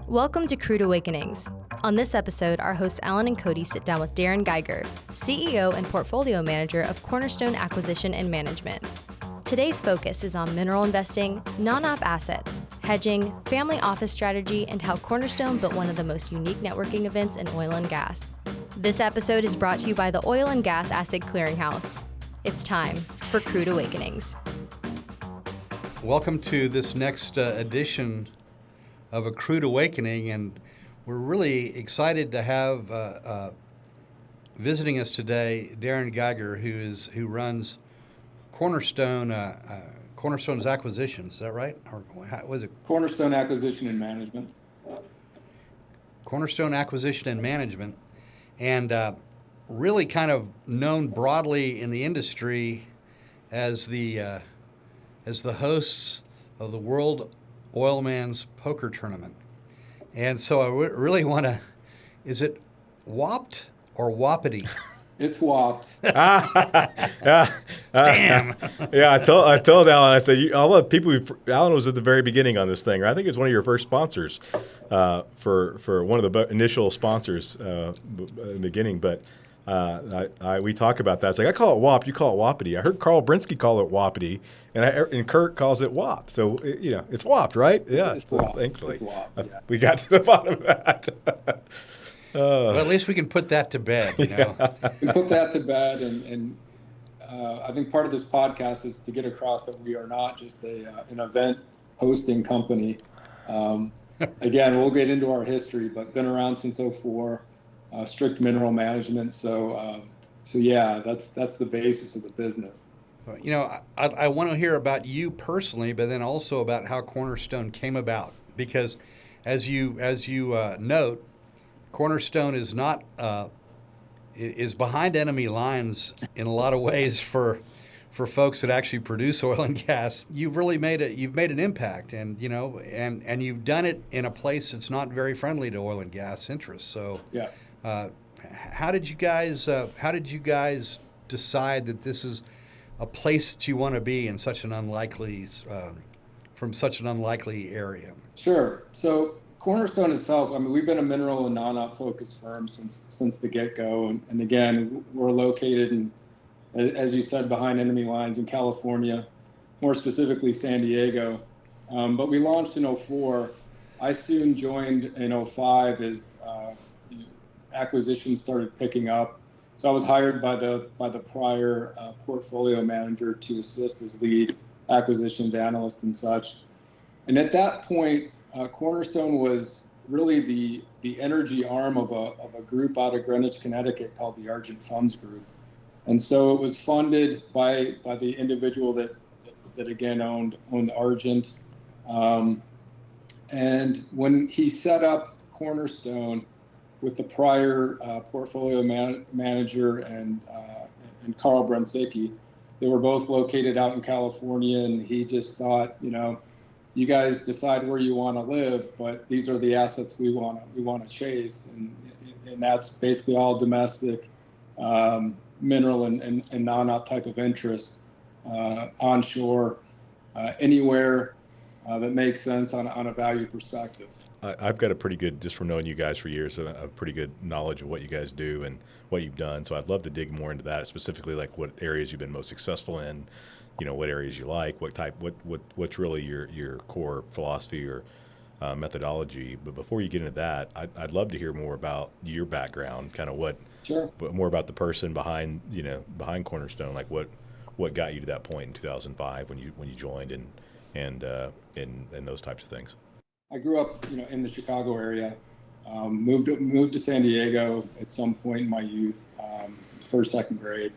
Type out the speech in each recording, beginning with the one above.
Welcome to Crude Awakenings. On this episode, our hosts Alan and Cody sit down with Derren Geiger, CEO and Portfolio Manager of Cornerstone Acquisition and Management. Today's focus is on mineral investing, non-op assets, hedging, family office strategy, and how Cornerstone built one of the most unique networking events in oil and gas. This episode is brought to you by the Oil and Gas Asset Clearinghouse. It's time for Crude Awakenings. Welcome to this next edition of A Crude Awakening, and we're really excited to have visiting us today Derren Geiger, who runs Cornerstone Cornerstone's acquisitions. Is that right? Or how was it? Cornerstone Acquisition and Management. Cornerstone Acquisition and Management, and really kind of known broadly in the industry as the hosts of the World Oilman's Poker Tournament. And so I really want to, is it whopped or whoppity? It's whopped. Damn. Yeah, I told Alan, I said, I'll let people, Alan was at the very beginning on this thing. I think it was one of your first sponsors for one of the initial sponsors in the beginning. But we talk about that. It's like, I call it WAP, you call it whoppity. I heard Carl Brinsky call it whoppity, and Kurt calls it WAP. So, it's whopped, right? Yeah, it's whopped. Thankfully. It's whopped, yeah. We got to the bottom of that. Well, at least we can put that to bed, you know. We put that to bed, and I think part of this podcast is to get across that we are not just an event hosting company. Again, we'll get into our history, but been around since '04. Strict mineral management. So yeah, that's the basis of the business. I want to hear about you personally, but then also about how Cornerstone came about, because as you note, Cornerstone is not is behind enemy lines in a lot of ways for folks that actually produce oil and gas. You've really made an impact, and and you've done it in a place that's not very friendly to oil and gas interests. So yeah. How did you guys decide that this is a place that you want to be in such an unlikely from such an unlikely area? Sure. So Cornerstone itself, I mean, we've been a mineral and non-op focused firm since the get-go, and again, we're located in, as you said, behind enemy lines in California, more specifically San Diego. But we launched in '04. I soon joined in '05 as acquisitions started picking up. So I was hired by the prior portfolio manager to assist as lead acquisitions analyst and such. And at that point, Cornerstone was really the energy arm of a group out of Greenwich, Connecticut called the Argent Funds Group. And so it was funded by the individual that again owned Argent. And when he set up Cornerstone with the prior portfolio manager and Carl Brinsky, they were both located out in California, and he just thought, you guys decide where you want to live, but these are the assets we want to chase, and that's basically all domestic mineral and non-op type of interest onshore, anywhere that makes sense on a value perspective. I've got a pretty good, just from knowing you guys for years, a pretty good knowledge of what you guys do and what you've done. So I'd love to dig more into that, specifically like what areas you've been most successful in, what areas you like, what's really your core philosophy or methodology. But before you get into that, I'd love to hear more about your background, kind of Sure. more about the person behind Cornerstone, like what got you to that point in 2005 when you joined and those types of things. I grew up, in the Chicago area. Moved to San Diego at some point in my youth, first, second grade,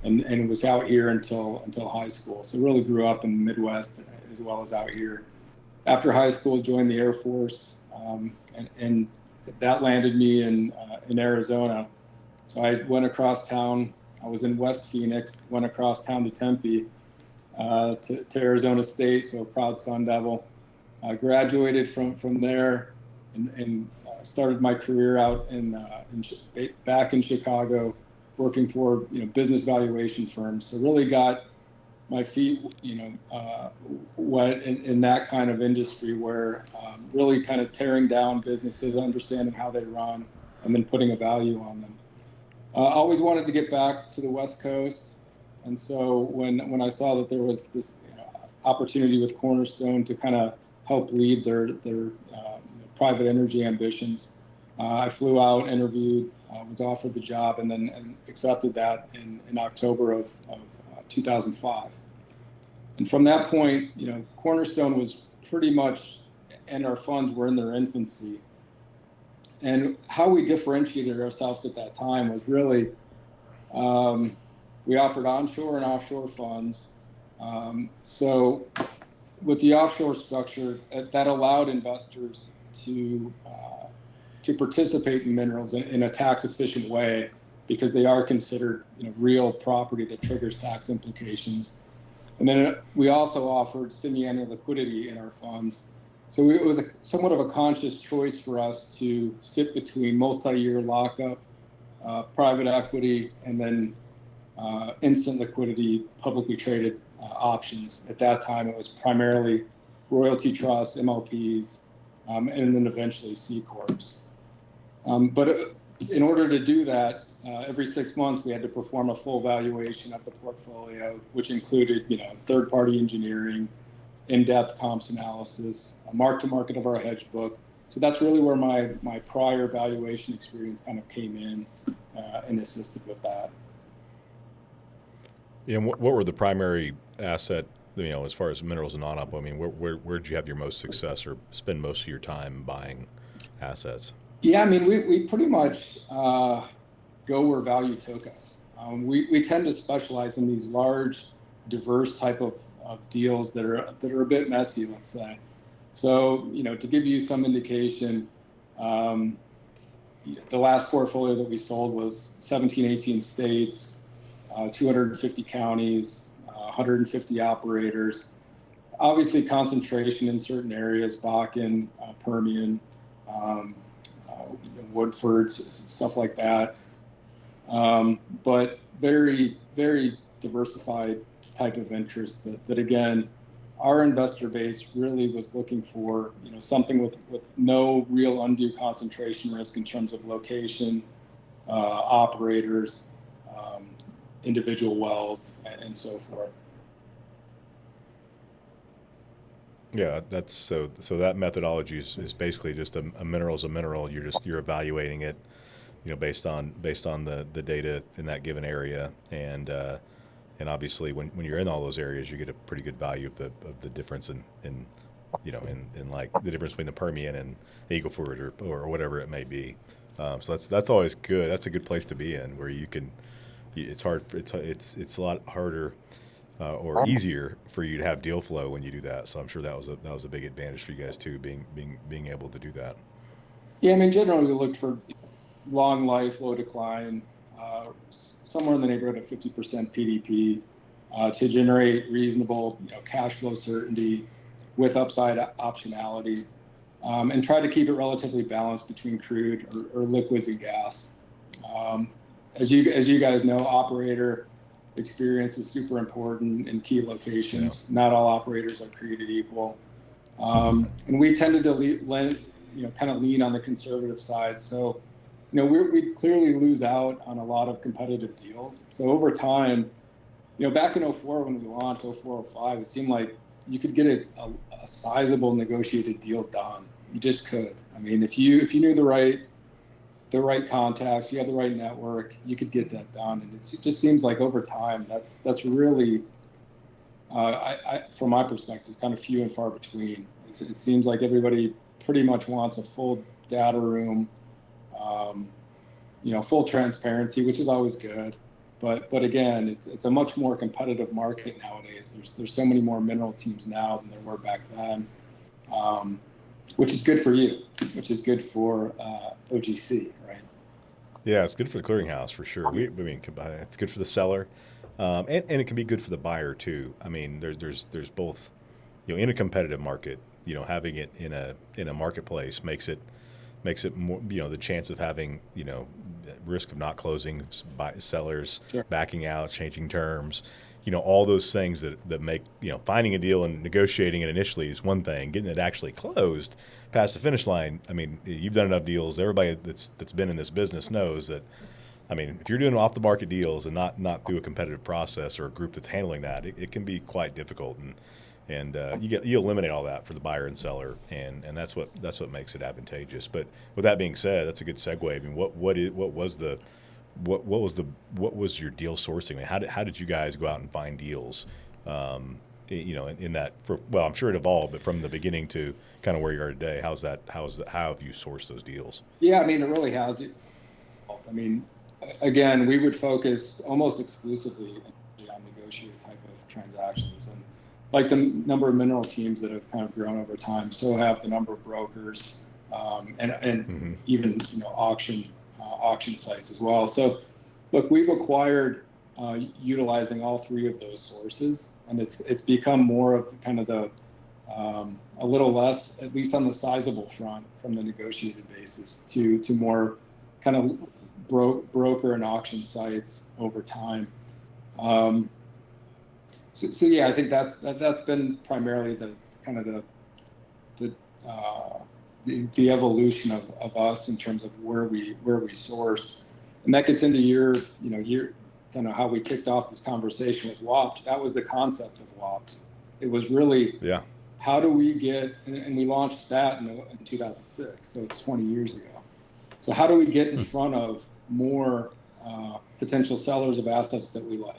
and was out here until high school. So really grew up in the Midwest as well as out here. After high school, joined the Air Force, and that landed me in Arizona. So I went across town. I was in West Phoenix. Went across town to Tempe, to Arizona State. So proud Sun Devil. Graduated from there and started my career out back in Chicago, working for business valuation firms. So really got my feet, wet in that kind of industry where really kind of tearing down businesses, understanding how they run, and then putting a value on them. I always wanted to get back to the West Coast, and so when I saw that there was this opportunity with Cornerstone to kind of help lead their private energy ambitions, I flew out, interviewed, was offered the job, and accepted that in October of 2005. And from that point, Cornerstone was pretty much, and our funds were in their infancy. And how we differentiated ourselves at that time was really, we offered onshore and offshore funds. So with the offshore structure, that allowed investors to participate in minerals in a tax efficient way, because they are considered real property that triggers tax implications. And then we also offered semi-annual liquidity in our funds. So it was somewhat of a conscious choice for us to sit between multi-year lockup, private equity, and then instant liquidity, publicly traded options. At that time, it was primarily royalty trusts, MLPs, and then eventually C Corps. But in order to do that, every 6 months we had to perform a full valuation of the portfolio, which included, third-party engineering, in-depth comps analysis, a mark-to-market of our hedge book. So that's really where my prior valuation experience kind of came in and assisted with that. Yeah, and what were the primary asset, as far as minerals and non-op? I mean, where did you have your most success or spend most of your time buying assets? Yeah, I mean, we pretty much go where value took us. We tend to specialize in these large, diverse type of deals that are a bit messy, let's say. So, to give you some indication, the last portfolio that we sold was 17, 18 states, 250 counties, 150 operators. Obviously, concentration in certain areas, Bakken, Permian, Woodfords, stuff like that. But very, very diversified type of interest that again, our investor base really was looking for, something with no real undue concentration risk in terms of location, operators, individual wells, and so forth. Yeah, that's so that methodology is basically just a mineral's a mineral. You're evaluating it, based on the data in that given area, and obviously when you're in all those areas, you get a pretty good value of the difference in like the difference between the Permian and Eagle Ford or whatever it may be. So that's always good. That's a good place to be in, where you can. It's hard. It's a lot harder. Or easier for you to have deal flow when you do that. So I'm sure that was a big advantage for you guys too, being able to do that. Yeah, I mean, generally we looked for long life, low decline, somewhere in the neighborhood of 50% PDP, to generate reasonable, cash flow certainty with upside optionality, and try to keep it relatively balanced between crude or liquids and gas. As you guys know, operator experience is super important in key locations. Yeah. Not all operators are created equal. And we tended to kind of lean on the conservative side. So, we clearly lose out on a lot of competitive deals. So over time, back in 2004 when we launched, 2004, 2005, it seemed like you could get a sizable negotiated deal done. You just could. I mean, if you knew the right contacts, you had the right network, you could get that done. And it just seems like over time, that's really, from my perspective, kind of few and far between. It seems like everybody pretty much wants a full data room, full transparency, which is always good. But again, it's a much more competitive market nowadays. There's so many more mineral teams now than there were back then, which is good for you, which is good for OGC, right? Yeah, it's good for the clearinghouse for sure. It's good for the seller, and it can be good for the buyer too. I mean, there's both, in a competitive market, having it in a marketplace makes it more, the chance of having, risk of not closing by sellers, sure, backing out, changing terms, all those things that make, finding a deal and negotiating it initially is one thing. Getting it actually closed past the finish line, I mean, you've done enough deals. Everybody that's been in this business knows that, I mean, if you're doing off-the-market deals and not through a competitive process or a group that's handling that, it can be quite difficult. And you eliminate all that for the buyer and seller, and that's what makes it advantageous. But with that being said, that's a good segue. I mean, what was your deal sourcing? I mean, how did you guys go out and find deals? In that, I'm sure it evolved, but from the beginning to kind of where you are today, how have you sourced those deals? Yeah, I mean, it really has. I mean, again, we would focus almost exclusively on negotiated type of transactions, and like the number of mineral teams that have kind of grown over time, so have the number of brokers, and even auction sites as well. So, look, we've acquired utilizing all three of those sources, and it's become more of kind of the a little less, at least on the sizable front, from the negotiated basis to more kind of broker and auction sites over time. So yeah, I think that's been primarily the kind of the evolution of us in terms of where we source, and that gets into your kind of how we kicked off this conversation with WAPT. That was the concept of WAPT. It was really how do we get, and we launched that in 2006, so it's 20 years ago. So how do we get in front of more potential sellers of assets that we like?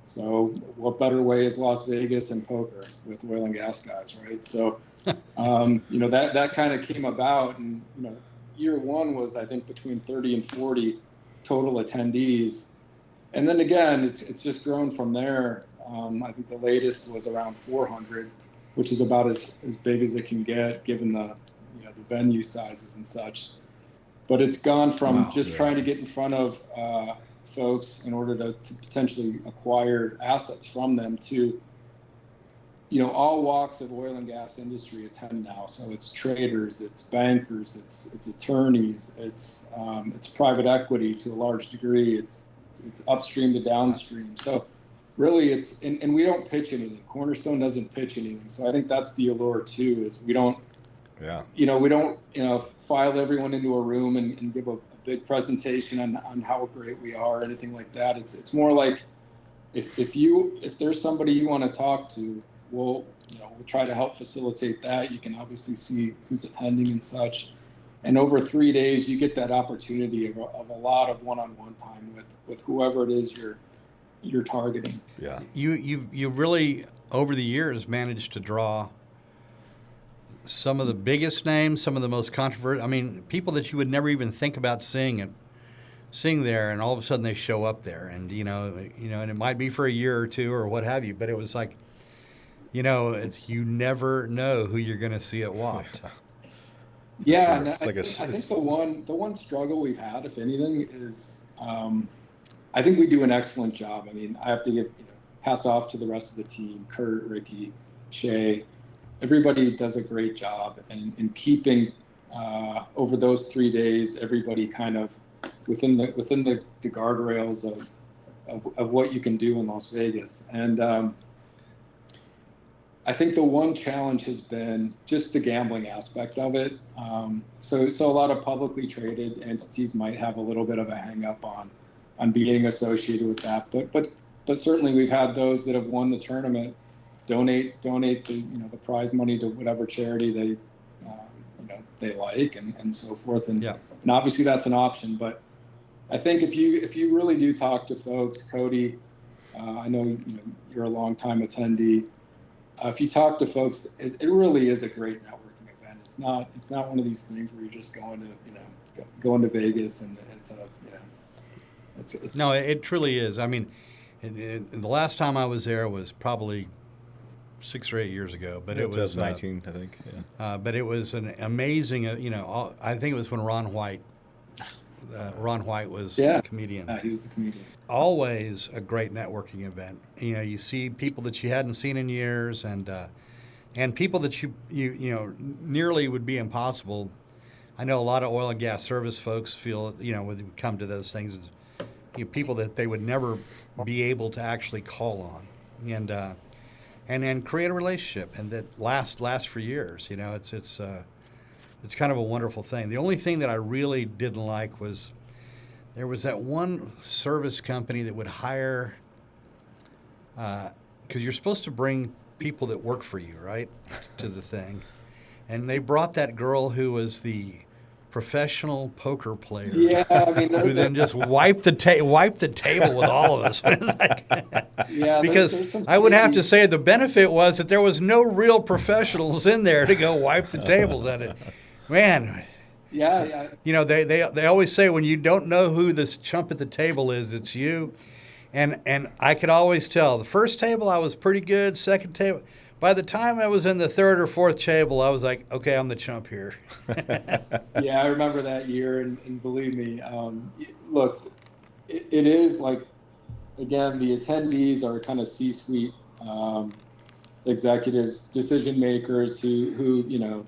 So what better way is Las Vegas and poker with oil and gas guys, right? So, that kind of came about, and, year one was, I think, between 30 and 40 total attendees. And then again, it's just grown from there. I think the latest was around 400, which is about as big as it can get given the venue sizes and such. But it's gone from trying to get in front of folks in order to potentially acquire assets from them to, all walks of oil and gas industry attend now. So it's traders, it's bankers, it's attorneys, it's private equity to a large degree. It's upstream to downstream. So really and we don't pitch anything. Cornerstone doesn't pitch anything. So I think that's the allure too, is we don't, we don't, file everyone into a room and give a big presentation on how great we are or anything like that. It's more like if there's somebody you want to talk to, we'll try to help facilitate that. You can obviously see who's attending and such. And over 3 days, you get that opportunity of a lot of one-on-one time with whoever it is you're targeting. Yeah. You really, over the years, managed to draw some of the biggest names, some of the most controversial. I mean, people that you would never even think about seeing there, and all of a sudden they show up there, and and it might be for a year or two or what have you, but it was like, you never know who you're going to see at WAPT. Yeah, and I think the one struggle we've had, if anything, is I think we do an excellent job. I mean, I have to give hats off to the rest of the team, Kurt, Ricky, Shay. Everybody does a great job in keeping over those 3 days, everybody kind of within the guardrails of what you can do in Las Vegas. And I think the one challenge has been just the gambling aspect of it. So a lot of publicly traded entities might have a little bit of a hang up on being associated with that. But certainly we've had those that have won the tournament donate the prize money to whatever charity they like and so forth. And obviously that's an option. But I think if you really do talk to folks, Cody, I know you're a longtime attendee. If you talk to folks, it really is a great networking event. It's not one of these things where you're just going to Vegas and No, it truly is. I mean, the last time I was there was probably 6 or 8 years ago, but it was 2019, I think. Yeah. But it was an amazing. I think it was when Ron White was a comedian. He was the comedian. Always a great networking event. You see people that you hadn't seen in years, and people that you nearly would be impossible. I know a lot of oil and gas service folks feel when they come to those things, people that they would never be able to actually call on. and then create a relationship and that lasts for years. You know, it's kind of a wonderful thing. The only thing that I really didn't like was there was that one service company that would hire, because you're supposed to bring people that work for you, right, to the thing. And they brought that girl who was the professional poker player. Yeah, I mean, who then just wiped the table with all of us. It's like, yeah, because there's some I would have to sneaky- say the benefit was that there was no real professionals in there to go wipe the tables at it. Man, Yeah, you know, they always say when you don't know who this chump at the table is, it's you. And I could always tell. The first table I was pretty good. Second table, by the time I was in the third or fourth table, I was like, okay, I'm the chump here. yeah, I remember that year, and believe me, look, it is like, again, the attendees are kind of C-suite executives, decision makers who you know,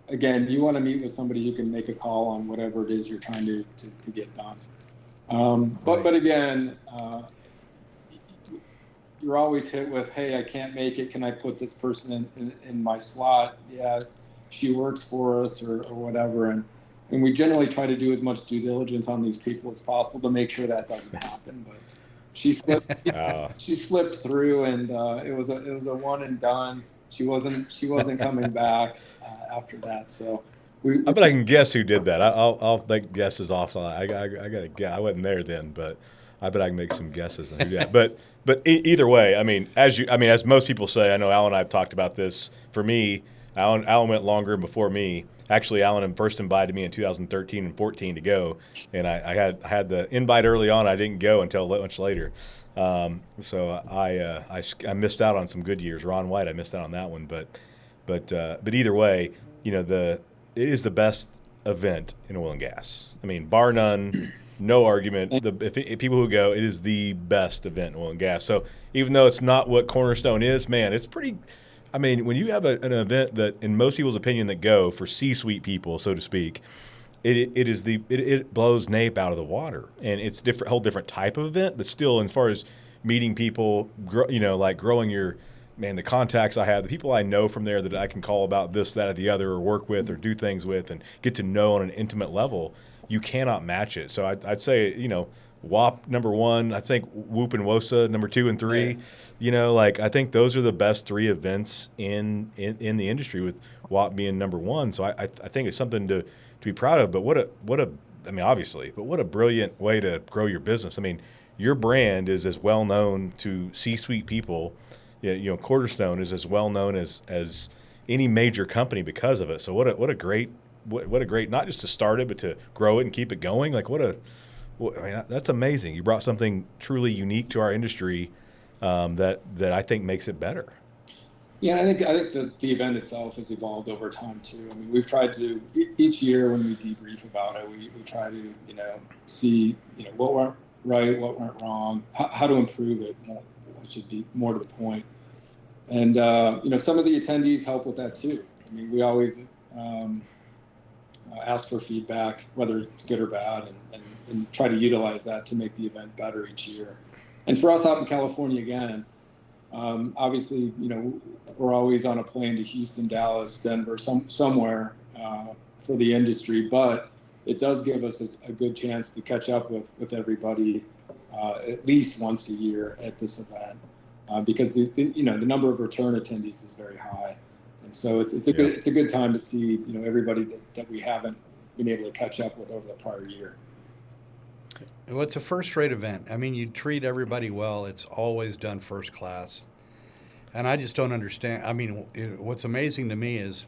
again, you want to meet with somebody who can make a call on whatever it is you're trying to get done. But again, you're always hit with, hey, I can't make it. Can I put this person in my slot? Yeah, she works for us or whatever. And we generally try to do as much due diligence on these people as possible to make sure that doesn't happen. But she slipped through, and it was a one and done. She wasn't coming back after that. So I bet I can guess who did that. I'll make guesses off. I got to guess. I wasn't there then, but I bet I can make some guesses on who did that. But either way, I mean, as most people say, I know Alan and I have talked about this. For me, Alan went longer before me. Actually, Alan first invited me in 2013 and 14 to go, and I had the invite early on. I didn't go until much later. So I missed out on some good years. Ron White, I missed out on that one. But either way, you know, it is the best event in oil and gas. I mean, bar none. No argument. If people who go, it is the best event in oil and gas. So even though it's not what Cornerstone is, man, it's pretty. I mean, when you have an event that, in most people's opinion, that go for C-suite people, so to speak, it blows NAPE out of the water, and it's whole different type of event. But still, as far as meeting people, like growing the contacts I have, the people I know from there that I can call about this, that, or the other, or work with, or do things with, and get to know on an intimate level. You cannot match it. So I'd say, WAP number one. I think Whoop and WOSA number 2 and 3. Yeah. I think those are the best 3 events in the industry, with WAP being number 1. So I think it's something to be proud of. But what a brilliant way to grow your business. I mean, your brand is as well known to C-suite people. Cornerstone is as well known as any major company because of it. So what a great not just to start it, but to grow it and keep it going. That's amazing. You brought something truly unique to our industry that I think makes it better. Yeah, I think the event itself has evolved over time too. I mean, we've tried to, each year when we debrief about it, we try to see what went right, what went wrong, how to improve it. That should be more to the point. And some of the attendees help with that too. I mean, we always ask for feedback, whether it's good or bad, and try to utilize that to make the event better each year. And for us out in California, again, obviously, we're always on a plane to Houston, Dallas, Denver, somewhere for the industry, but it does give us a good chance to catch up with everybody at least once a year at this event, because the number of return attendees is very high. And so it's a good time to see everybody that we haven't been able to catch up with over the prior year. Well, it's a first-rate event. I mean, you treat everybody well. It's always done first class. And I just don't understand. I mean, what's amazing to me is,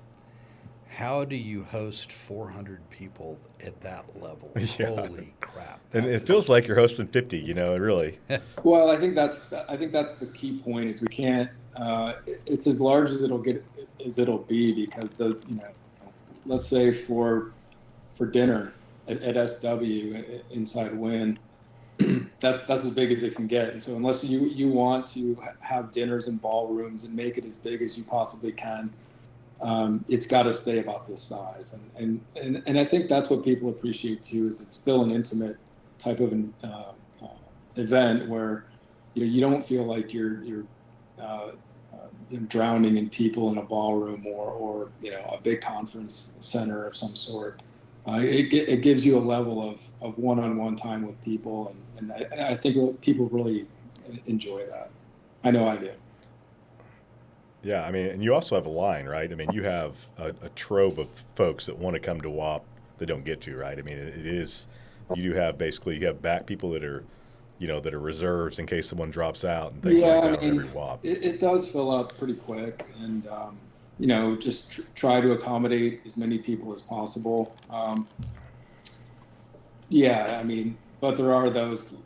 how do you host 400 people at that level? Yeah. Holy crap. And it feels like you're hosting 50, really. Well, I think that's the key point, is we can't, it's as large as it'll be, because let's say for dinner at SW inside Wynn, that's as big as it can get. And so unless you want to have dinners and ballrooms and make it as big as you possibly can, it's got to stay about this size. And I think that's what people appreciate too, is it's still an intimate type of event where you don't feel like you're drowning in people in a ballroom or a big conference center of some sort. It gives you a level of one-on-one time with people, and I think people really enjoy that. I know I do. Yeah, I mean, and you also have a line, right? I mean, you have a trove of folks that want to come to WAP that don't get to, right? I mean, it is, you do have basically, you have back people that are, that are reserves in case someone drops out and things like that on every WAP. It does fill up pretty quick, and just try to accommodate as many people as possible. Yeah, I mean, but there are those,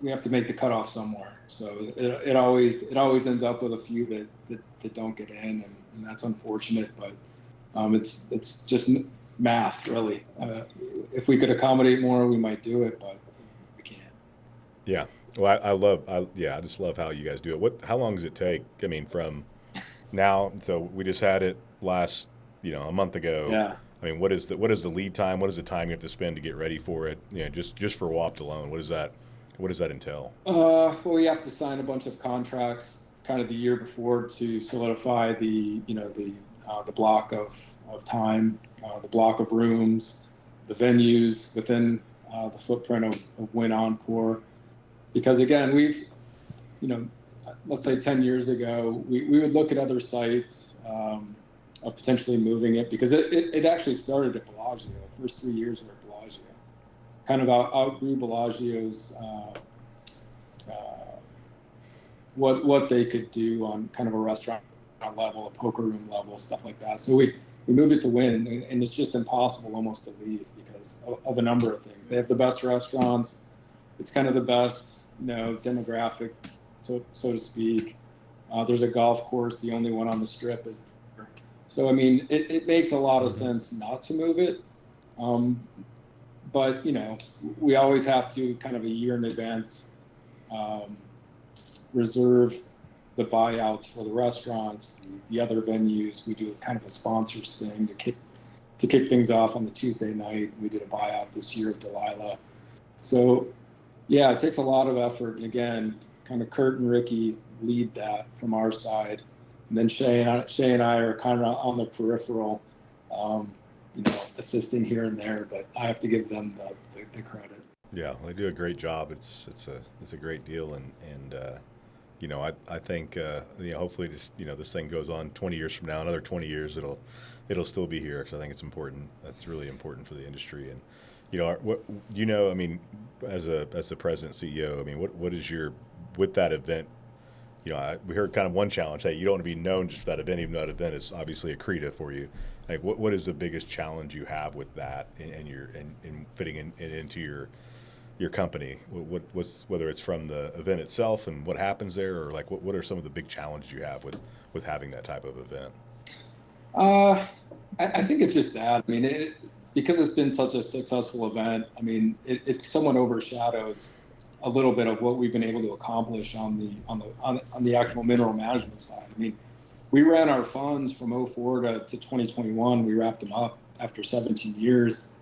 we have to make the cutoff somewhere. So it always ends up with a few that don't get in, and that's unfortunate, but it's just math, really. If we could accommodate more, we might do it, but we can't. Yeah. Well, I just love how you guys do it. How long does it take? I mean, from now, so we just had it last, a month ago. Yeah. I mean, what is the lead time? What is the time you have to spend to get ready for it? Just for WAPT alone, what does that entail? Well, we have to sign a bunch of contracts kind of the year before to solidify the block of time, the block of rooms, the venues within the footprint of Wynn Encore. Because again, we've, let's say 10 years ago, we would look at other sites of potentially moving it, because it actually started at Bellagio. The first 3 years were at Bellagio. Kind of outgrew Bellagio's what they could do on kind of a restaurant level, a poker room level, stuff like that. So we moved it to Wynn, and it's just impossible almost to leave because of a number of things. They have the best restaurants. It's kind of the best, demographic, so to speak. There's a golf course. The only one on the Strip is there. So, I mean, it makes a lot of sense not to move it. But, we always have to kind of a year in advance reserve the buyouts for the restaurants, the other venues. We do kind of a sponsors thing to kick things off on the Tuesday night. We did a buyout this year of Delilah. So, yeah, it takes a lot of effort. And again, kind of Kurt and Ricky lead that from our side. And then Shay and I are kind of on the peripheral, assisting here and there, but I have to give them the credit. Yeah, they do a great job. It's a great deal, and I think hopefully this thing goes on 20 years from now, another 20 years it'll still be here, because I think it's important. That's really important for the industry. And I mean, as the president CEO, I mean, what is with that event? We heard kind of one challenge. Hey, you don't want to be known just for that event, even though that event is obviously accretive for you. Like, what is the biggest challenge you have with that, and fitting it into your company? Whether it's from the event itself and what happens there, or like what are some of the big challenges you have with having that type of event? I think it's just that. I mean, because it's been such a successful event. I mean, it somewhat overshadows a little bit of what we've been able to accomplish on the actual mineral management side. I mean, we ran our funds from 2004 to 2021. We wrapped them up after 17 years,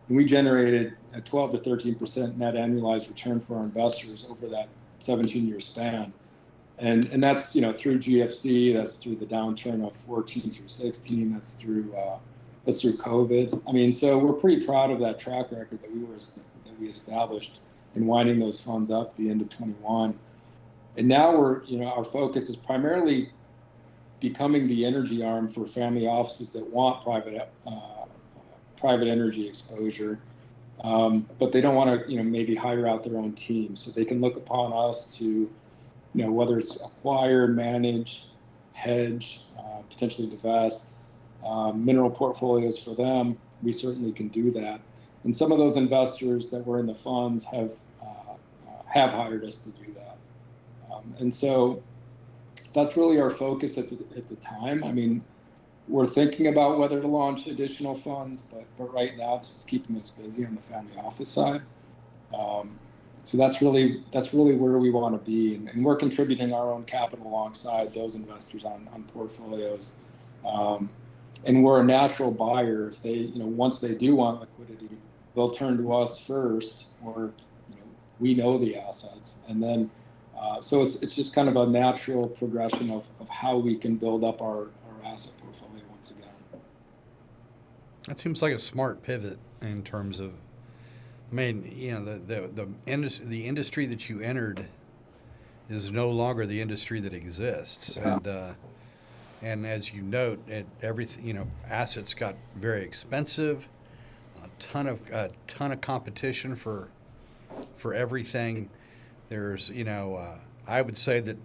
and we generated a 12 to 13% net annualized return for our investors over that 17-year span. And that's through GFC, that's through the downturn of 14 through 16, that's through COVID. I mean, so we're pretty proud of that track record that we established in winding those funds up at the end of 21. And now our focus is primarily becoming the energy arm for family offices that want private energy exposure, but they don't want to maybe hire out their own team. So they can look upon us to whether it's acquire, manage, hedge, potentially divest mineral portfolios for them. We certainly can do that. And some of those investors that were in the funds have hired us to do that. And so that's really our focus at the time. I mean, we're thinking about whether to launch additional funds, but right now it's keeping us busy on the family office side. So that's really where we want to be, and we're contributing our own capital alongside those investors on portfolios. And we're a natural buyer. If they, once they do want liquidity, they'll turn to us first, or we know the assets, and then So it's just kind of a natural progression of how we can build up our asset portfolio once again. That seems like a smart pivot in terms of, I mean, the industry that you entered is no longer the industry that exists, Yeah. and as you note, everything, assets got very expensive, a ton of competition for everything. There's, I would say that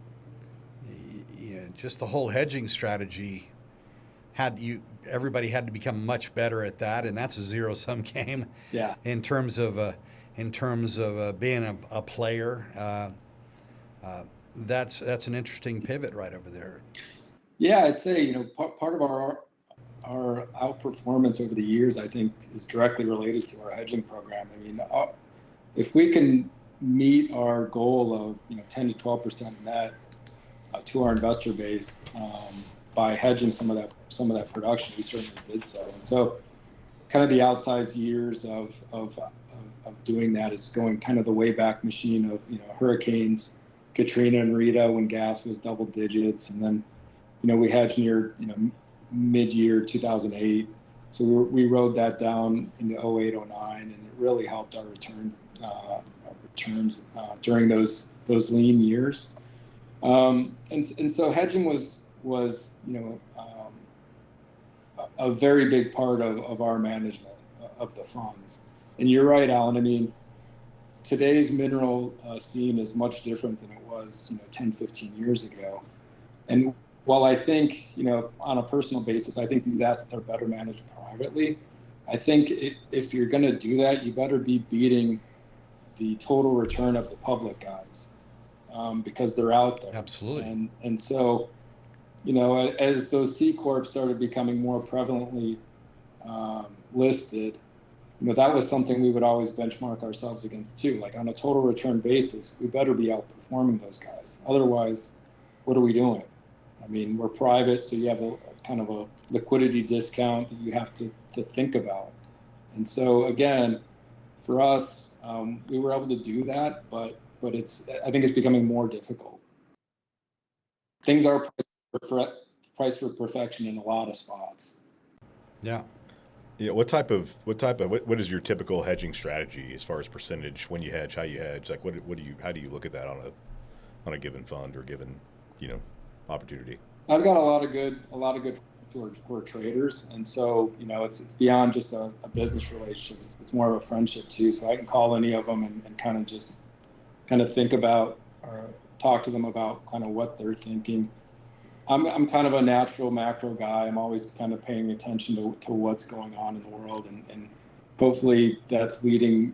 just the whole hedging strategy everybody had to become much better at that, and that's a zero-sum game. Yeah. In terms of being a player, that's an interesting pivot right over there. Yeah, I'd say part of our outperformance over the years, I think, is directly related to our hedging program. I mean, if we can meet our goal of 10 to 12% net to our investor base by hedging some of that production, we certainly did so. And so, kind of the outsized years of doing that is going kind of the Wayback Machine of hurricanes, Katrina and Rita, when gas was double digits, and then we hedged near mid-year 2008. So we rode that down into 08, 09, and it really helped our returns during those lean years. And so hedging was a very big part of our management of the funds. And you're right, Alan. I mean, today's mineral scene is much different than it was 10, 15 years ago. And while I think, on a personal basis, I think these assets are better managed privately, I think if you're going to do that, you better be beating the total return of the public guys because they're out there. Absolutely. And so, as those C Corps started becoming more prevalently listed, that was something we would always benchmark ourselves against too. Like on a total return basis, we better be outperforming those guys. Otherwise, what are we doing? I mean, we're private, so you have a kind of a liquidity discount that you have to think about. And so again, for us, we were able to do that, but I think it's becoming more difficult. Things are priced for perfection in a lot of spots. Yeah. Yeah. What is your typical hedging strategy as far as percentage when you hedge, how you hedge? Like how do you look at that on a given fund or given, opportunity? I've got a lot of good who are traders, and so it's beyond just a business relationship. It's more of a friendship too. So I can call any of them and kind of think about or talk to them about kind of what they're thinking. I'm kind of a natural macro guy. I'm always kind of paying attention to what's going on in the world, and hopefully that's leading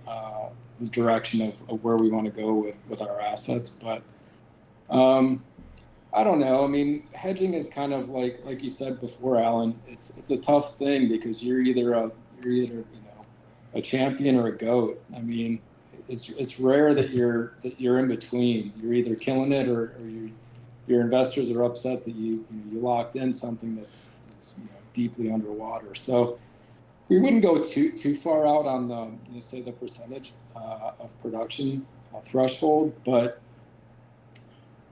the direction of where we want to go with our assets. But I don't know. I mean, hedging is kind of like you said before, Alan. It's a tough thing because you're either a champion or a goat. I mean, it's rare that you're in between. You're either killing it or your investors are upset that you locked in something that's deeply underwater. So we wouldn't go too far out on the say the percentage of production threshold, but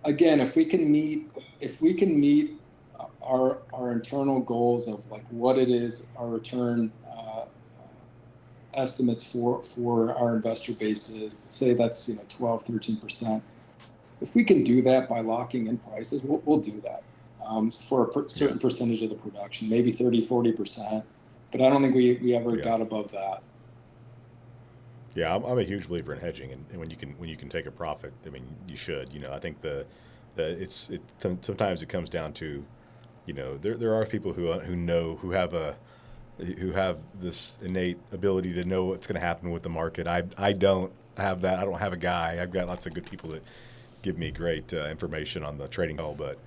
again, if we can meet our internal goals of like what it is our return estimates for our investor base is, say that's 12, 13%. If we can do that by locking in prices, we'll do that for a certain percentage of the production, maybe 30, 40%. But I don't think we ever got above that. Yeah, I'm a huge believer in hedging, and when you can take a profit, I mean, you should. I think sometimes it comes down to, there are people who have this innate ability to know what's going to happen with the market. I don't have that. I don't have a guy. I've got lots of good people that give me great information on the trading hall, but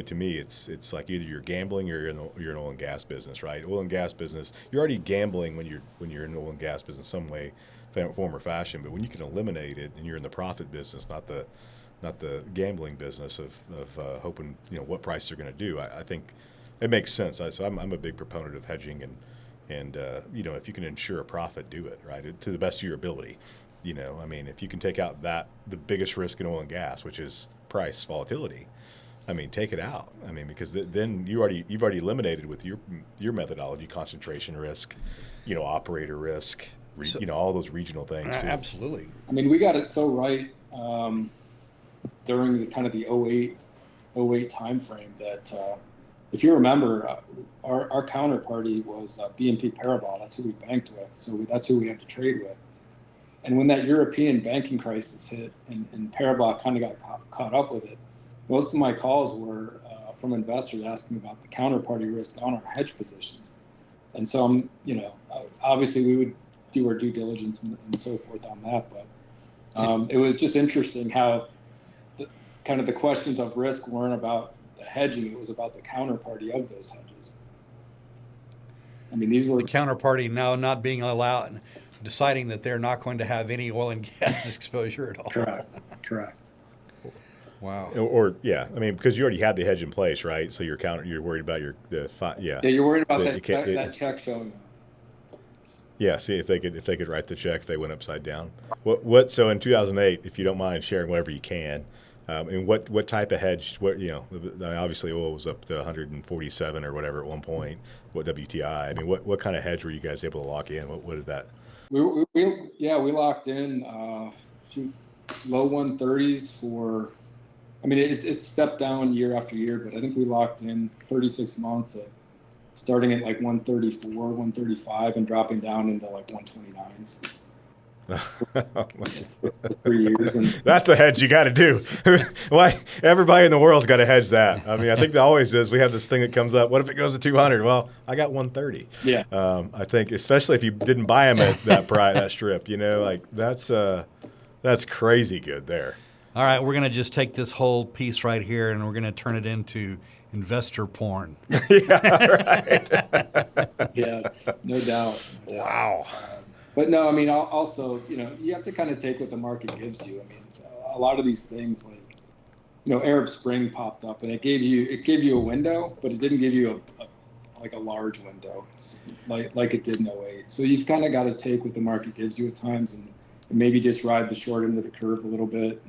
to me, it's like either you're gambling or you're in oil and gas business, right? Oil and gas business, you're already gambling when you're in oil and gas business some way, form or fashion. But when you can eliminate it and you're in the profit business, not the gambling business of hoping what price they're going to do, I think it makes sense. So I'm a big proponent of hedging, and if you can ensure a profit, do it, right, to the best of your ability. I mean, if you can take out the biggest risk in oil and gas, which is price volatility, I mean, take it out. I mean, because then you've already eliminated with your methodology concentration risk, operator risk, all those regional things too. Absolutely. I mean, we got it so right during the kind of the 08 timeframe that if you remember, our counterparty was BNP Paribas. That's who we banked with. So that's who we had to trade with. And when that European banking crisis hit and Paribas kind of got caught up with it, most of my calls were from investors asking about the counterparty risk on our hedge positions. And so, obviously we would do our due diligence and so forth on that. But it was just interesting how the questions of risk weren't about the hedging, it was about the counterparty of those hedges. I mean, these were the counterparty now not being allowed, deciding that they're not going to have any oil and gas exposure at all. Correct. Wow. Or I mean, because you already had the hedge in place, right? So you're worried about Yeah, you're worried about that check showing up. Yeah, see if they could write the check if they went upside down. So in 2008, if you don't mind sharing whatever you can, and what type of hedge? Obviously oil was up to 147 or whatever at one point. What WTI? I mean, what kind of hedge were you guys able to lock in? What did that? We locked in low 130s for. I mean, it stepped down year after year, but I think we locked in 36 months at starting at like 134, 135, and dropping down into like 129s. For 3 years. And that's a hedge you got to do. Why? Everybody in the world's got to hedge that. I mean, I think there always is. We have this thing that comes up. What if it goes to 200? Well, I got 130. Yeah. I think, especially if you didn't buy them at that price, that strip. That's crazy good there. All right, we're going to just take this whole piece right here and we're going to turn it into investor porn. Yeah, right. Yeah, no doubt. Wow. But no, I mean, also, you have to kind of take what the market gives you. I mean, a lot of these things like, Arab Spring popped up and it gave you a window, but it didn't give you a large window like it did in 08. So you've kind of got to take what the market gives you at times and maybe just ride the short end of the curve a little bit.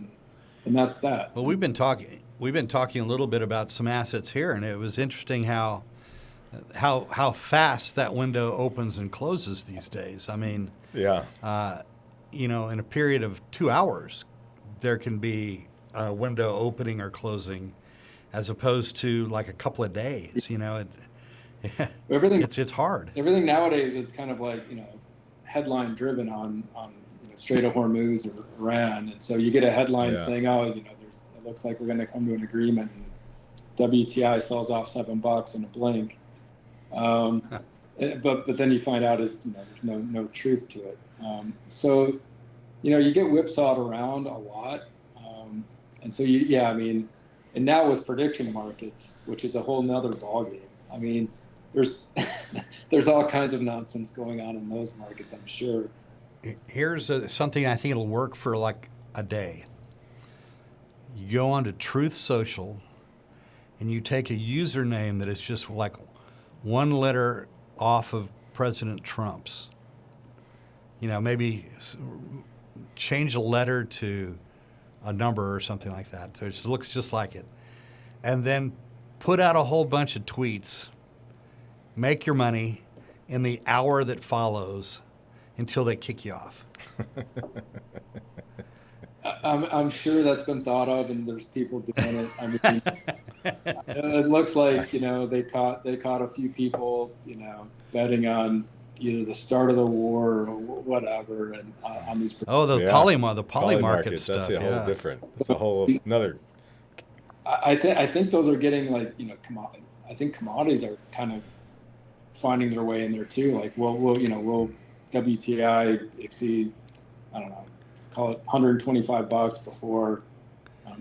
And that's that. Well, we've been talking a little bit about some assets here, and it was interesting how fast that window opens and closes these days. I mean, yeah, in a period of 2 hours, there can be a window opening or closing, as opposed to like a couple of days. It's hard. Everything nowadays is kind of like headline driven on Strait of Hormuz or Iran, and so you get a headline saying, it looks like we're going to come to an agreement, and WTI sells off $7 in a blink. But then you find out there's no truth to it. So you get whipsawed around a lot, and so and now with prediction markets, which is a whole nother ballgame. I mean, there's all kinds of nonsense going on in those markets, I'm sure. Here's something I think it'll work for like a day. You go on to Truth Social, and you take a username that is just like one letter off of President Trump's. Maybe change a letter to a number or something like that. So it looks just like it. And then put out a whole bunch of tweets. Make your money in the hour that follows until they kick you off. I'm sure that's been thought of, and there's people doing it. I mean, it looks like they caught a few people betting on either the start of the war or whatever, and on these. Poly market stuff. That's a whole different. It's a whole another. I think those are getting commodity. I think commodities are kind of finding their way in there too. Like, will WTI exceed, I don't know, call it $125 before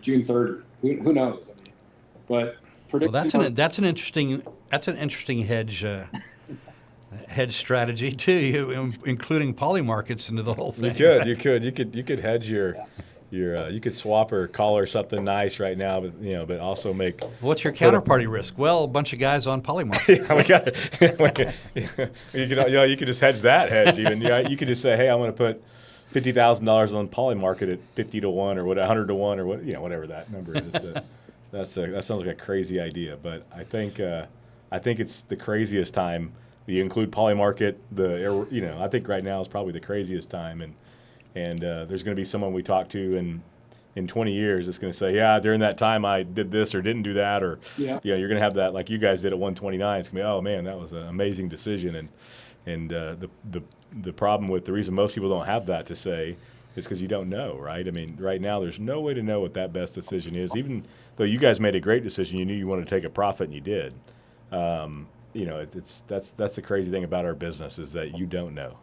June 30? Who knows? I mean, but that's an interesting hedge strategy too, including poly markets into the whole thing. You could hedge your. You could swap or call or something nice right now, but also make. What's your counterparty risk? Well, a bunch of guys on polymarket. Yeah, we got it. You could just hedge that hedge even. You could just say, hey, I'm going to put, $50,000 on Poly Market at 50 to 1 or what, 100 to 1 or what, whatever that number is. That sounds like a crazy idea, but I think it's the craziest time. You include Poly Market, I think right now is probably the craziest time, and there's going to be someone we talk to in 20 years that's going to say, yeah, during that time I did this or didn't do that, or Yeah. you're going to have that like you guys did at 129. It's going to be, oh man, that was an amazing decision, and the problem with the reason most people don't have that to say is because you don't know, right? I mean, right now there's no way to know what that best decision is. Even though you guys made a great decision, you knew you wanted to take a profit and you did. That's the crazy thing about our business is that you don't know.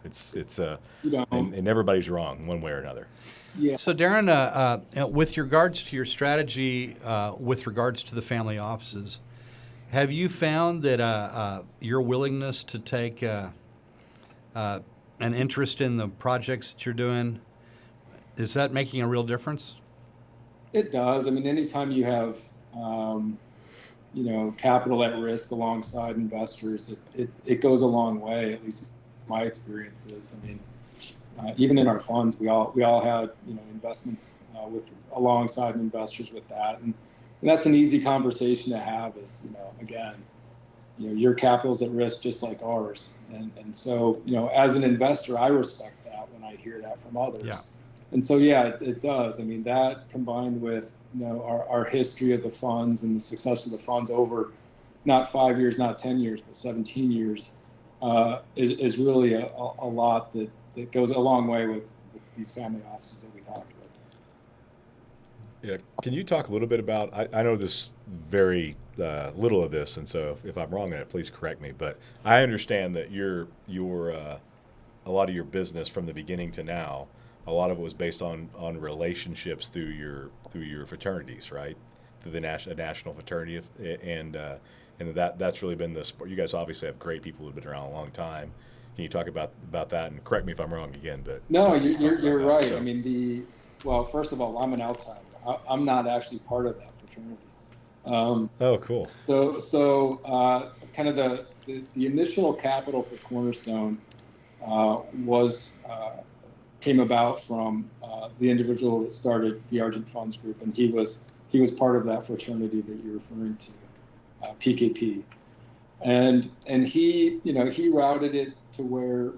And everybody's wrong one way or another. Yeah. So Derren, with regards to your strategy, with regards to the family offices, have you found that your willingness to take an interest in the projects that you're doing, is that making a real difference? It does. I mean, anytime you have, capital at risk alongside investors, it goes a long way. At least my experiences. I mean, even in our funds, we all had investments alongside investors with that, and that's an easy conversation to have. Is your capital's at risk just like ours, and so as an investor, I respect that when I hear that from others. Yeah. And so, it does. I mean, that combined with, our history of the funds and the success of the funds over not 5 years, not 10 years, but 17 years, is really a lot that goes a long way with these family offices that we talked with. Yeah. Can you talk a little bit about, I know this very little of this, and so if I'm wrong in it, please correct me, but I understand that your a lot of your business from the beginning to now, a lot of it was based on relationships through your fraternities, right? Through the national fraternity, and that's really been the sport. You guys obviously have great people who've been around a long time. Can you talk about that? And correct me if I'm wrong again, but no, you're right. So. I mean, first of all, I'm an outsider. I'm not actually part of that fraternity. Oh, cool. So kind of the initial capital for Cornerstone came about from the individual that started the Argent Funds Group, and he was part of that fraternity that you're referring to, PKP, and he routed it to where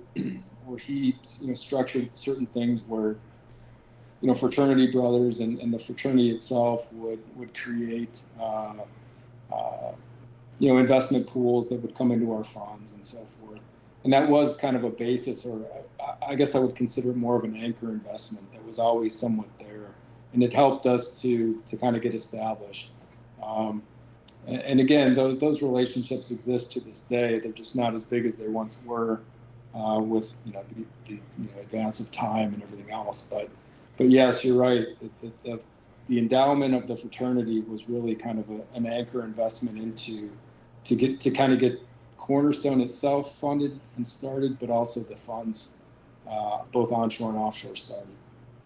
he structured certain things where fraternity brothers and the fraternity itself would create investment pools that would come into our funds and so forth. And that was kind of a basis, or I guess I would consider it more of an anchor investment that was always somewhat there. And it helped us to kind of get established. And again, those relationships exist to this day. They're just not as big as they once were with the advance of time and everything else. But yes, you're right. The endowment of the fraternity was really kind of an anchor investment to kind of get Cornerstone itself funded and started, but also the funds, both onshore and offshore, started.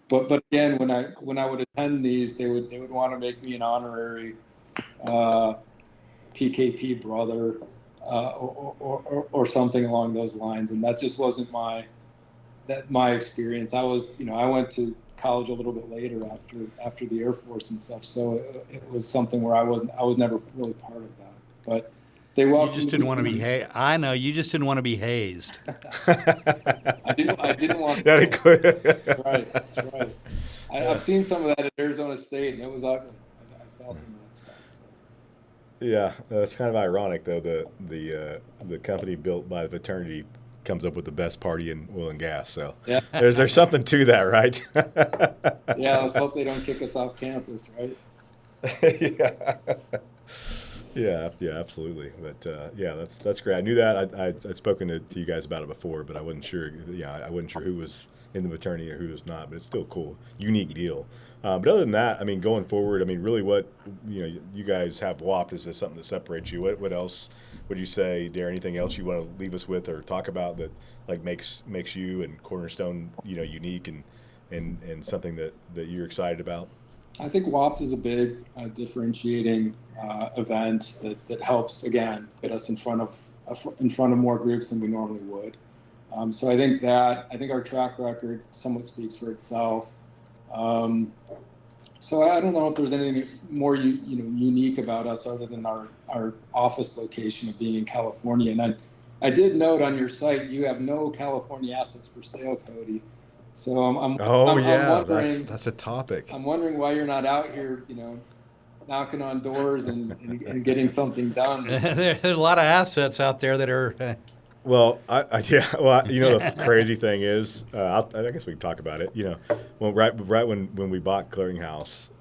But again, when I would attend these, they would want to make me an honorary PKP brother or something along those lines, and that just wasn't my experience. I went to college a little bit later after the Air Force and such, so it was something where I was never really part of that, but. You just didn't want to be hazed. I know, you just didn't want to be hazed. I didn't want to. That's right. I've seen some of that at Arizona State, and it was ugly. I saw some of that stuff. So. Yeah, it's kind of ironic, though. The company built by the fraternity comes up with the best party in oil and gas. So yeah. there's something to that, right? Yeah, let's hope they don't kick us off campus, right? Yeah. Yeah, absolutely. But that's great. I knew that. I'd spoken to you guys about it before, but I wasn't sure. Yeah, I wasn't sure who was in the fraternity or who was not. But it's still cool, unique deal. But other than that, I mean, going forward, I mean, really, what you guys have WAP is this something that separates you. What else would you say, Derren? Anything else you want to leave us with or talk about that like makes you and Cornerstone unique and something that you're excited about? I think WAPT is a big differentiating event that helps, again, get us in front of more groups than we normally would. So I think our track record somewhat speaks for itself. So I don't know if there's anything more unique about us other than our office location of being in California. And I did note on your site you have no California assets for sale, Cody. So I'm wondering, that's a topic. I'm wondering why you're not out here, knocking on doors and getting something done. There's a lot of assets out there that are. Well, the crazy thing is, I guess we can talk about it. Right when we bought Clearinghouse,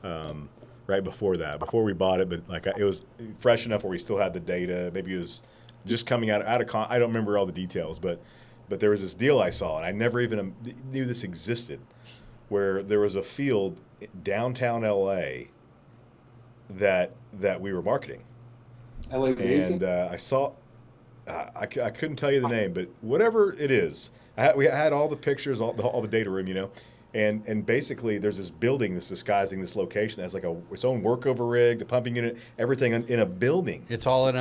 right before we bought it, but like it was fresh enough where we still had the data. Maybe it was just coming out of I don't remember all the details, but there was this deal I saw, and I never even knew this existed, where there was a field downtown LA that we were marketing, LA and I saw. I couldn't tell you the name, but whatever it is, we had all the pictures, all the data room, and basically there's this building that's disguising this location that has like its own workover rig, the pumping unit, everything in a building. It's all in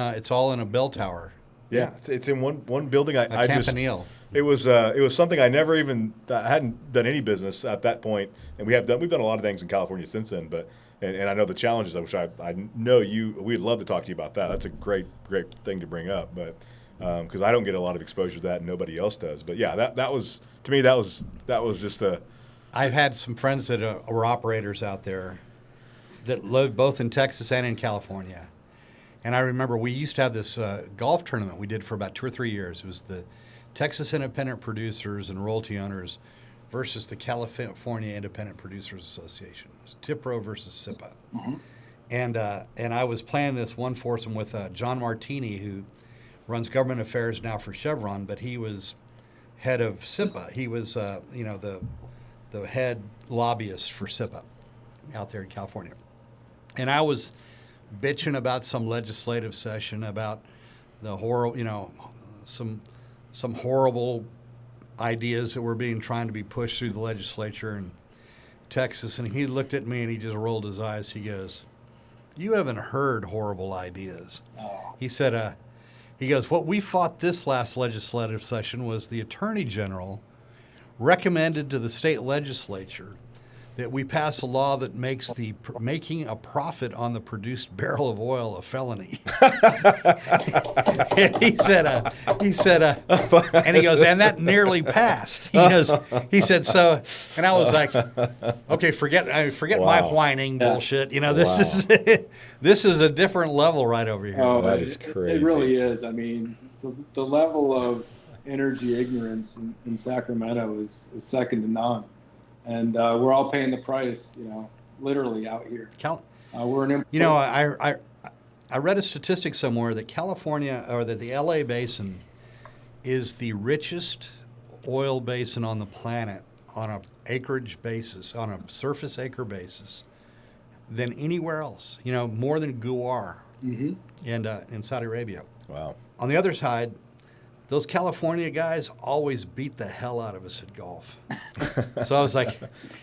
a bell tower. Yeah, it's in one building. Campanile. It was something I hadn't done any business at that point, and we've done a lot of things in California since then, but. And I know the challenges, which I know we'd love to talk to you about that. That's a great thing to bring up, but because I don't get a lot of exposure to that, and nobody else does. But yeah, that was to me that was just a. I've had some friends that were operators out there that lived both in Texas and in California, and I remember we used to have this golf tournament we did for about 2 or 3 years. It was the Texas Independent Producers and Royalty Owners versus the California Independent Producers Association. It was TIPRO versus SIPA. Mm-hmm. And I was playing this one foursome with John Martini, who runs government affairs now for Chevron, but he was head of SIPA. He was, the head lobbyist for SIPA out there in California. And I was bitching about some legislative session about the horrible, some horrible ideas that were trying to be pushed through the legislature in Texas, and he looked at me and he just rolled his eyes. He goes, "You haven't heard horrible ideas." Oh. He said, what we fought this last legislative session was the Attorney General recommended to the state legislature that we pass a law that makes making a profit on the produced barrel of oil a felony. And he said, and he goes, and that nearly passed. He said, so, and I was like, okay, forget my whining bullshit. This is a different level right over here. Oh, that is crazy. It really is. I mean, the level of energy ignorance in Sacramento is second to none. And we're all paying the price, literally out here. We're an import. I read a statistic somewhere that California, or that the LA basin is the richest oil basin on the planet on an acreage basis, on a surface acre basis, than anywhere else. More than Guar in Saudi Arabia. Wow. On the other side, those California guys always beat the hell out of us at golf. So I was like,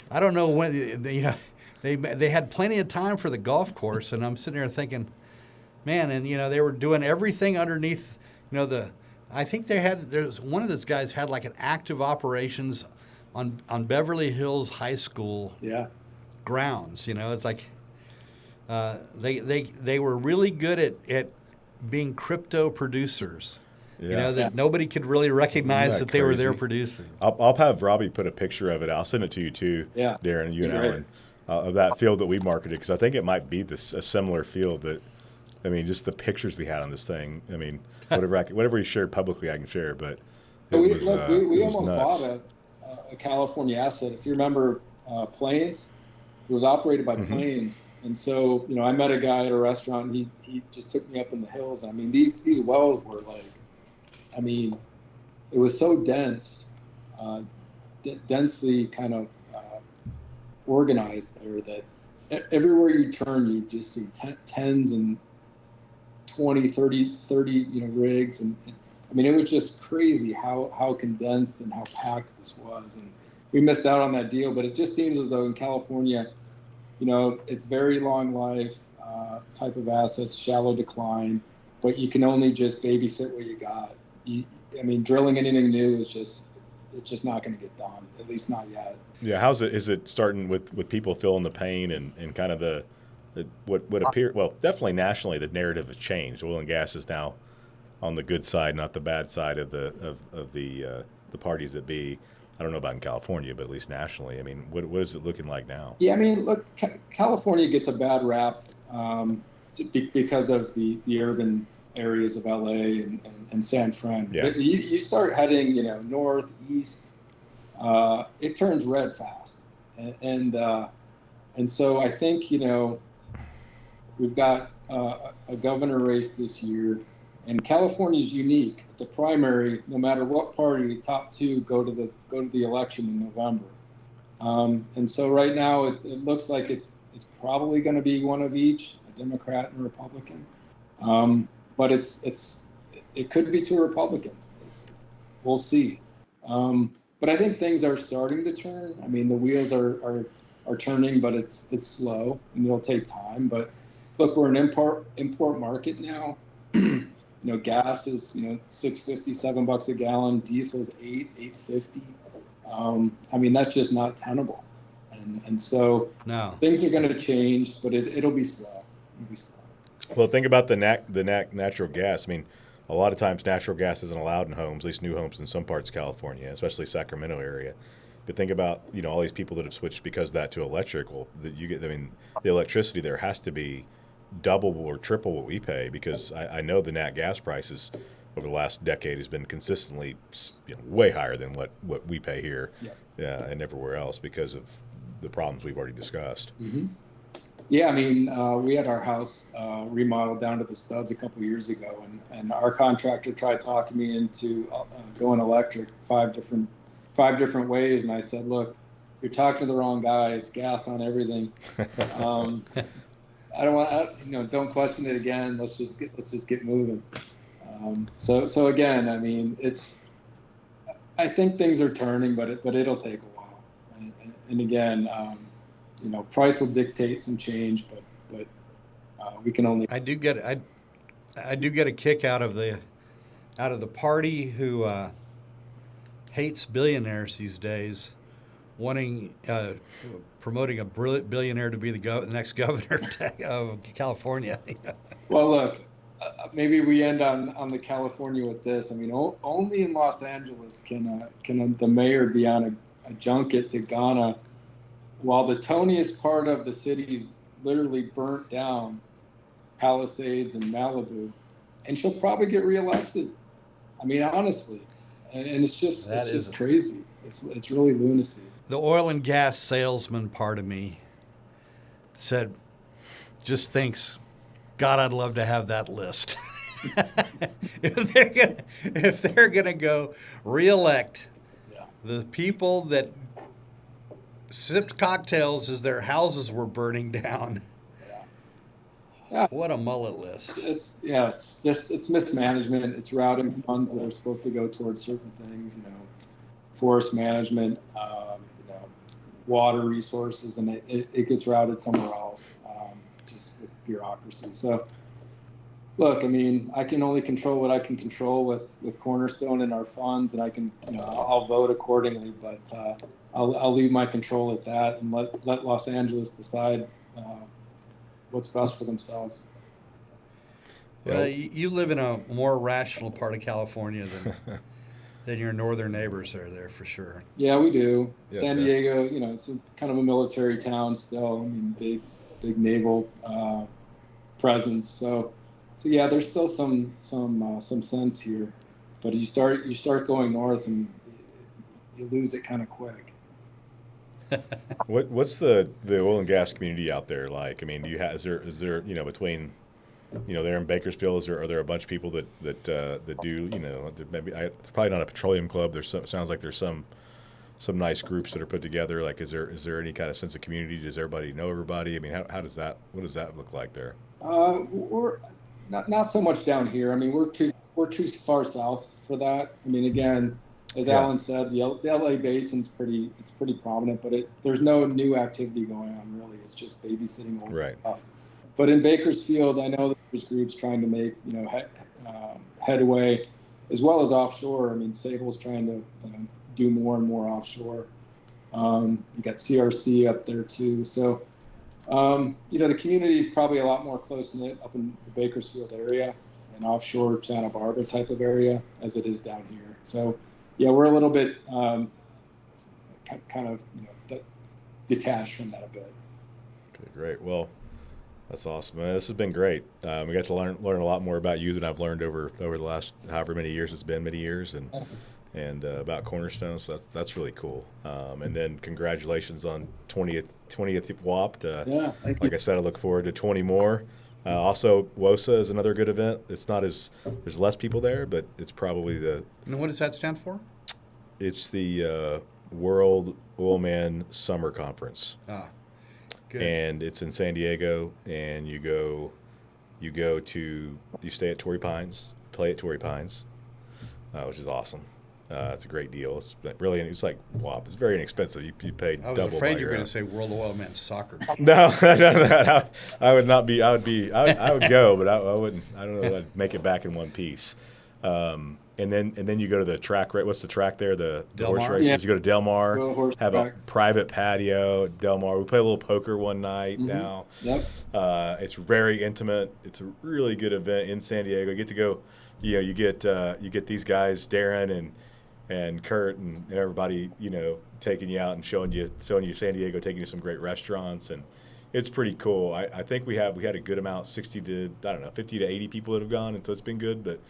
I don't know when, they had plenty of time for the golf course, and I'm sitting there thinking, man, and they were doing everything underneath, I think there's one of those guys had like an active operations on Beverly Hills High School grounds. It's like they were really good at being crypto producers. Yeah. That nobody could really recognize that they were there producing. I'll have Robbie put a picture of it. I'll send it to you too, Derren, you and Alan, of that field that we marketed, because I think it might be a similar field that, just the pictures we had on this thing. Whatever he shared publicly, I can share, but we was almost nuts. bought a California asset. If you remember Plains, it was operated by Plains. And so, I met a guy at a restaurant, and he just took me up in the hills. These wells were like, it was so dense, densely kind of organized there that everywhere you turn, you just see tens and 20, 30, rigs. And it was just crazy how condensed and how packed this was. And we missed out on that deal, but it just seems as though in California, it's very long life type of assets, shallow decline, but you can only just babysit what you got. I mean, drilling anything new it's just not going to get done, at least not yet. Yeah, is it starting with people feeling the pain and kind of the what appear, well, definitely nationally the narrative has changed. Oil and gas is now on the good side, not the bad side of the parties that be. I don't know about in California, but at least nationally. I mean, what is it looking like now? Yeah, I mean, look, California gets a bad rap because of the urban areas of LA and San Fran. Yeah. But you start heading, north, east, it turns red fast. And so I think, we've got a governor race this year, and California's unique. The primary, no matter what party, the top two go to the election in November. And so right now it looks like it's probably going to be one of each, a Democrat and a Republican. But it could be two Republicans. We'll see. But I think things are starting to turn. I mean, the wheels are turning, but it's slow and it'll take time. But look, we're an import market now. Gas is $6.50, $7 a gallon. Diesel's $8.50. I mean, that's just not tenable. And so No. Things are going to change, but it'll be slow. It'll be slow. Well, think about the natural gas. I mean, a lot of times natural gas isn't allowed in homes, at least new homes in some parts of California, especially Sacramento area. But think about all these people that have switched because of that to electric. Well, the electricity there has to be double or triple what we pay, because I know the nat gas prices over the last decade has been consistently way higher than what we pay here and everywhere else because of the problems we've already discussed. Mm-hmm. Yeah, I mean, we had our house remodeled down to the studs a couple years ago, and our contractor tried talking me into going electric five different ways, and I said, look, you're talking to the wrong guy. It's gas on everything. I don't want don't question it again. Let's just get moving. So again, I mean, I think things are turning, but it'll take a while. And again, price will dictate some change, but we can only. I do get a kick out of the party who hates billionaires these days, wanting promoting a billionaire to be the next governor of California. Well, look, maybe we end on the California with this. I mean, only in Los Angeles can the mayor be on a junket to Ghana while the toniest part of the city is literally burnt down, Palisades and Malibu, and she'll probably get reelected. I mean, honestly, and it's just crazy. It's really lunacy. The oil and gas salesman part of me just thinks, God, I'd love to have that list. if they're gonna go reelect the people that sipped cocktails as their houses were burning down. Yeah. What a mullet list. It's mismanagement. It's routing funds that are supposed to go towards certain things, forest management, water resources, and it gets routed somewhere else, just with bureaucracy. So look, I mean, I can only control what I can control with Cornerstone and our funds, and I can, I'll vote accordingly, but I'll leave my control at that and let Los Angeles decide what's best for themselves. Well, you live in a more rational part of California than your northern neighbors are there for sure. Yeah, we do. Yeah, San Diego, it's kind of a military town still. I mean, big naval presence. So yeah, there's still some sense here, but you start going north and you lose it kind of quick. What's the oil and gas community out there like? I mean, is there between there in Bakersfield, are there a bunch of people that do maybe it's probably not a petroleum club. Sounds like there's some nice groups that are put together. Like, is there any kind of sense of community? Does everybody know everybody? I mean, what does that look like there? We're not so much down here. I mean, we're too far south for that. I mean, again, as Alan said, the LA basin's pretty prominent, but there's no new activity going on really. It's just babysitting old stuff. But in Bakersfield, I know that there's groups trying to make headway. as well as offshore. I mean, Sable's trying to do more and more offshore. You got CRC up there too. So, the community is probably a lot more close-knit up in the Bakersfield area and offshore Santa Barbara type of area as it is down here. So, yeah, we're a little bit kind of detached from that a bit. Okay, great. Well, that's awesome, man. This has been great. We got to learn a lot more about you than I've learned over the last however many years it's been, and about Cornerstone. So that's really cool. And then congratulations on 20th WAPT. Yeah, thank you. Like I said, I look forward to 20 more. Also, WOSA is another good event. It's not there's less people there, but it's probably And what does that stand for? It's the World Oilman Summer Conference. Ah, good. And it's in San Diego, and you stay at Torrey Pines, play at Torrey Pines, which is awesome. It's a great deal. It's like WAP. It's very inexpensive. You pay double. I was afraid you were going to say World Oil Men's Soccer. No, I would not be. I would go, but I wouldn't. I don't know if I'd make it back in one piece. And then you go to the track. Right, what's the track there? The horse races. Yeah. You go to Del Mar. Have a private patio at Del Mar. We play a little poker one night now. Yep. It's very intimate. It's a really good event in San Diego. You get to go. You get these guys, Derren and Kurt and everybody, taking you out and showing you San Diego, taking you to some great restaurants, and it's pretty cool. I think we had a good amount, 50 to 80 people that have gone, and so it's been good, but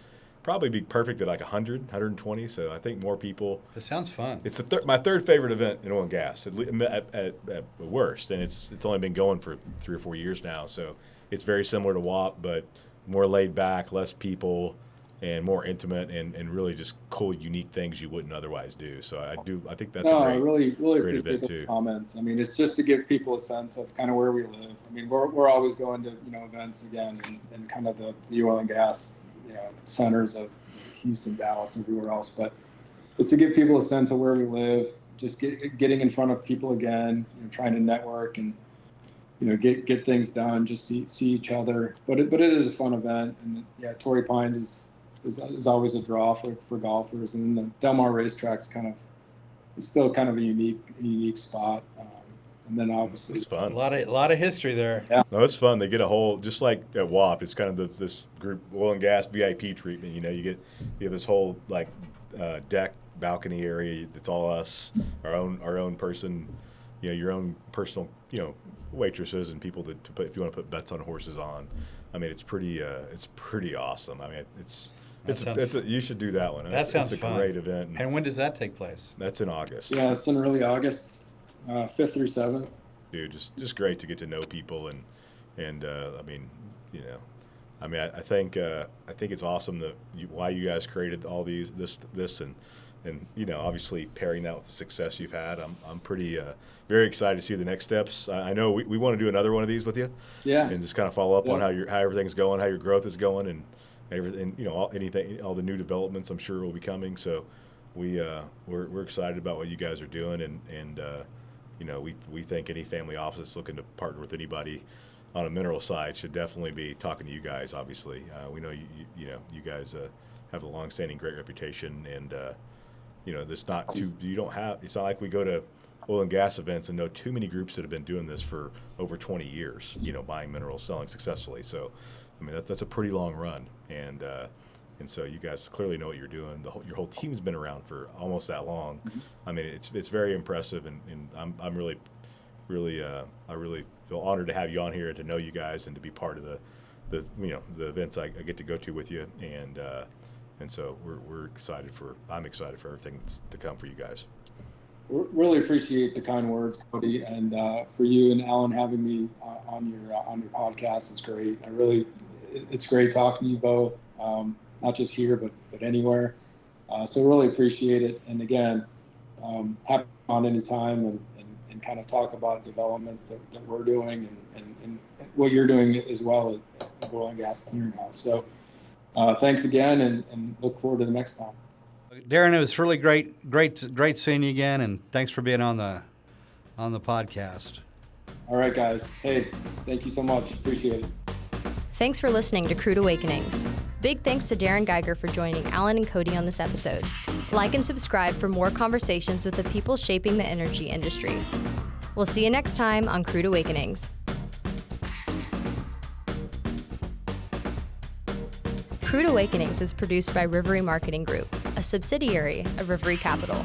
probably be perfect at like 100, 120. So I think more people. It sounds fun. It's my third favorite event in oil and gas at worst, and it's only been going for 3 or 4 years now. So it's very similar to WAP, but more laid back, less people, and more intimate, and really just cool, unique things you wouldn't otherwise do. So I think that's a really great appreciate event too. Comments. I mean, it's just to give people a sense of kind of where we live. I mean, we're always going to events again and kind of the oil and gas centers of Houston, Dallas, everywhere else. But it's to give people a sense of where we live, just getting in front of people again, trying to network and get things done, just see each other. But it is a fun event, and yeah, Torrey Pines is always a draw for golfers, and the Del Mar racetrack's it's still kind of a unique spot. And then obviously it's fun. A lot of history there. Yeah. No, it's fun. They get a whole, just like at WAP, it's kind of this group oil and gas VIP treatment. You have this whole deck balcony area. It's all us, our own person, your own personal, waitresses and people to put, if you want to put bets on horses on. I mean, it's pretty awesome. I mean, you should do that one. That sounds fun. It's a great event. And when does that take place? That's in August. Yeah, it's in early August. 5th through 7th. Dude, just great to get to know people and I think it's awesome why you guys created all this and obviously pairing that with the success you've had. I'm pretty very excited to see the next steps. I know we want to do another one of these with you. Yeah. And just kind of follow up on how everything's going, how your growth is going, and everything. All the new developments I'm sure will be coming. So we're excited about what you guys are doing and we think any family office that's looking to partner with anybody on a mineral side should definitely be talking to you guys. Obviously, we know you guys have a long-standing great reputation, and it's not like we go to oil and gas events and know too many groups that have been doing this for over 20 years. Buying minerals, selling successfully. So, I mean that's a pretty long run, and so you guys clearly know what you're doing. Your whole team's been around for almost that long. Mm-hmm. I mean, it's very impressive, and I'm really I really feel honored to have you on here and to know you guys and to be part of the events I get to go to with you, and so I'm excited for everything that's to come for you guys. Really appreciate the kind words, Cody, and for you and Alan having me on your podcast. It's great. It's great talking to you both. Not just here, but anywhere. So really appreciate it. And again, happy on any time and kind of talk about developments that we're doing and what you're doing as well as oil and gas clearinghouse. So thanks again and look forward to the next time. Derren, it was really great seeing you again, and thanks for being on the podcast. All right, guys. Hey, thank you so much. Appreciate it. Thanks for listening to Crude Awakenings. Big thanks to Derren Geiger for joining Alan and Cody on this episode. Like and subscribe for more conversations with the people shaping the energy industry. We'll see you next time on Crude Awakenings. Crude Awakenings is produced by Rivery Marketing Group, a subsidiary of Rivery Capital.